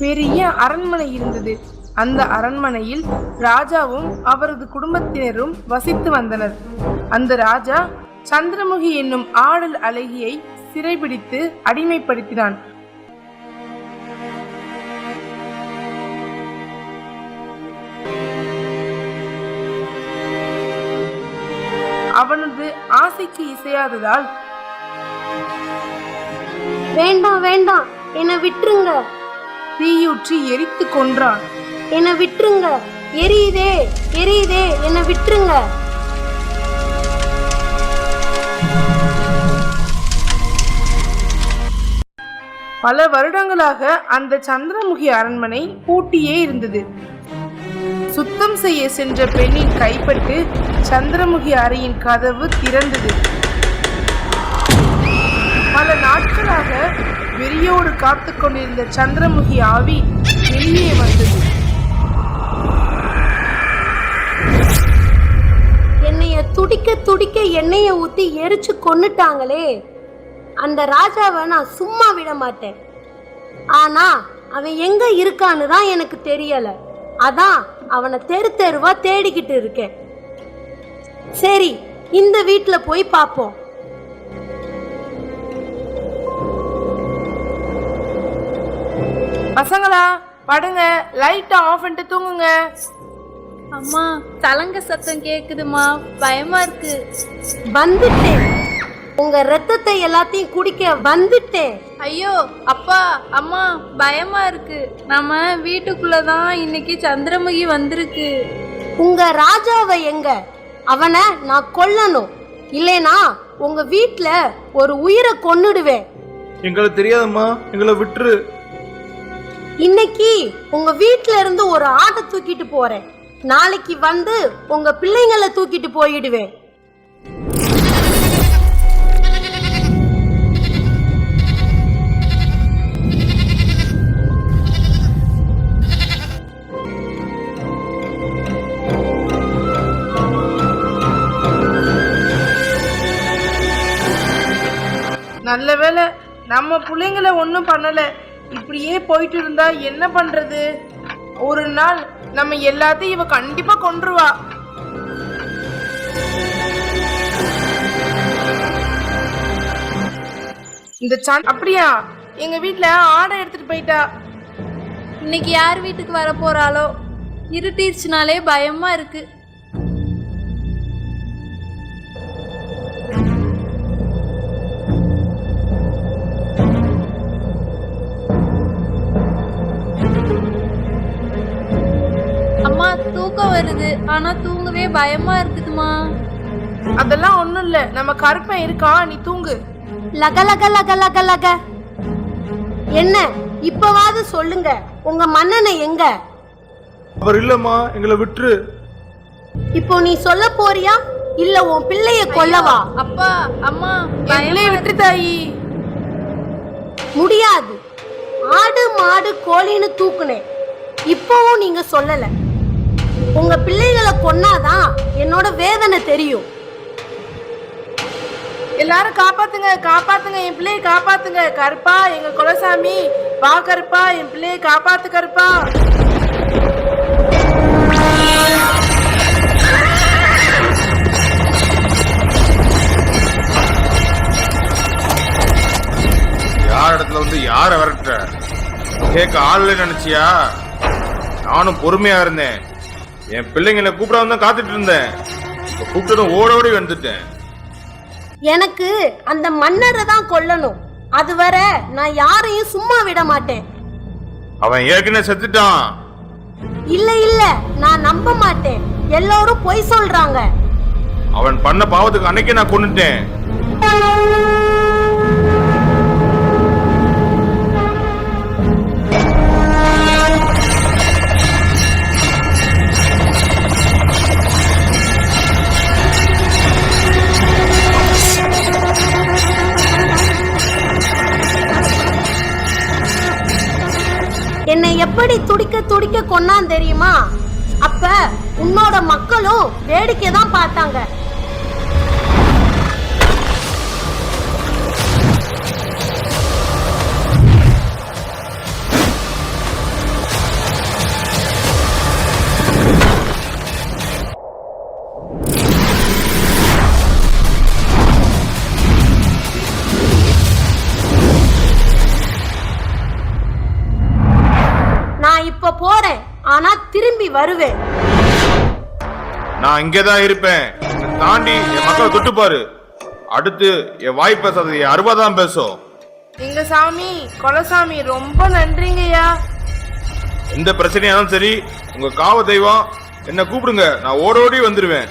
பெரிய அரண்மனை இருந்தது. அந்த அரண்மனையில் ராஜாவும் அவரது குடும்பத்தினரும் வசித்து வந்தனர். அந்த ராஜா சந்திரமுகி என்னும் ஆடல் அழகியை சிறைபிடித்து அடிமைப்படுத்தினான். அவனது ஆசைக்கு இசையாததால், வேண்டாம் வேண்டாம், என்னை விட்டுருங்க, தீயூற்றி எரித்து கொன்றான். என்னை விட்டுருங்க, எரியுதே எரியுதே, என்னை விட்டுருங்க. பல வருடங்களாக அந்த சந்திரமுகி அரண்மனை பூட்டியே இருந்தது. சுத்தம் செய்ய சென்ற பெண்ணின் கைப்பட்டு சந்திரமுகி அறையின் கதவு திறந்தது. பல நாட்களாக வெறியோடு காத்து கொண்டிருந்த சந்திரமுகி ஆவி வெளியே வந்தது. என்னைய துடிக்க துடிக்க எண்ணெய ஊத்தி எரிச்சு கொன்னுட்டாங்களே, அந்த ராஜாவை நான் சும்மா விட மாட்டேன். ஆனா அவன் எங்க இருக்கான்னு தான் எனக்கு தெரியல. அதான் அவனை தெரு தெருவா தேடிக்கிட்டு இருக்கேன். சரி, இந்த வீட்டுல போய் பாப்போம். பசங்களா படுங்க, லைட்டை ஆஃப் பண்ணிட்டு தூங்குங்க. அம்மா, தலங்க சத்தம் கேக்குதுமா, பயமா இருக்கு. வந்துட்டேன், உங்க ரத்தத்தை எல்லாத்தையும் குடிக்க வந்துட்டேன். ஐயோ அப்பா அம்மா, பயமா இருக்கு. நம்ம வீட்டுக்குள்ளதான் இன்னைக்கு சந்திரமுகி வந்திருக்கு. உங்க ராஜாவை எங்க? அவனை நான் கொல்லணும், இல்லைனா உங்க வீட்டுல ஒரு உயிரை கொன்னுடுவேன். எங்களுக்கு தெரியாதம்மா, எங்களை விட்டுரு. இன்னைக்கு உங்க வீட்டுல இருந்து ஒரு ஆட்டை தூக்கிட்டு போறேன். நாளைக்கு வந்து உங்க பிள்ளைங்களை தூக்கிட்டு போயிடுவேன். நல்ல வேளை நம்ம பிள்ளைங்களை ஒன்றும் பண்ணல. இப்படியே போயிட்டு இருந்தா என்ன பண்றது? ஒரு நாள் நம்ம எல்லாத்தையும் இவ கண்டிப்பா கொன்றுவா. இந்த அப்படியா? எங்க வீட்டுல ஆடை எடுத்துட்டு போயிட்டா. இன்னைக்கு யார் வீட்டுக்கு வர போறாளோ? இருட்டிடுச்சுனாலே பயமா இருக்கு. அம்மா, தூக்கம் வருது, ஆனா தூங்கவே பயமா இருக்குதுமா. அதெல்லாம் ஒண்ணும் இல்ல, நம்ம கருப்பன் இருக்கான், நீ தூங்கு. லக லக லக லக லக. என்ன இப்பவாது சொல்லுங்க, உங்க மன்னனை எங்க? அவர் இல்லம்மா, எங்களை விட்டுரு. இப்போ நீ சொல்ல போறியா இல்ல உன் பிள்ளைய கொல்லவா? அப்பா அம்மா, பயமே விட்டு தாயி. முடியாது. ஆடு மாடு கோழின்னு தூக்குனேன், இப்பவும் நீங்க சொல்லல. உங்க பிள்ளைகளை கொன்னாதான் என்னோட வேதனை தெரியும். எல்லாரும் காப்பாத்துங்க, காப்பாத்துங்க, என் பிள்ளையை காப்பாத்துங்க. கருப்பா, எங்க குலசாமி வா. கருப்பா, என் பிள்ளையை காப்பாத்து. கருப்பா, யார் இடத்துல வந்து யார விரட்டுற? கேட்க ஆளு நினைச்சியா? நானும் பொறுமையா இருந்தேன். என் பிள்ளைங்களை கூப்பிடாம தான் காத்துட்டு இருந்தேன். இப்ப கூப்பிட்டதும் ஓடோடி வந்துட்டேன். எனக்கு அந்த மன்னரை தான் கொல்லணும். அதுவரை நான் யாரையும் சும்மா விட மாட்டேன். அவன் ஏற்கனவே செத்துட்டான். இல்ல இல்ல, நான் நம்ப மாட்டேன். எல்லாரும் பொய் சொல்றாங்க. அவன் பண்ண பாவத்துக்கு அன்னைக்கே நான் கொன்னுட்டேன். என்னை எப்படி துடிக்க துடிக்க கொன்னான் தெரியுமா? அப்ப உன்னோட மக்களும் வேடிக்கை தான் பார்த்தாங்க. வருவேன். நான் இங்கேதான் இருப்பேன். என்னை தாண்டி என் மக்களை தொட்டு பாரு. அடுத்து என் வாய் பேசாத என் அருவாதான் பேசும். எங்க சாமி கொலசாமி ரொம்ப நன்றிங்கய்யா. எந்த பிரச்சனையாலும் சரி, உங்க காவ தெய்வம் என்ன கூப்பிடுங்க, நான் ஓடோடி வந்துருவேன்.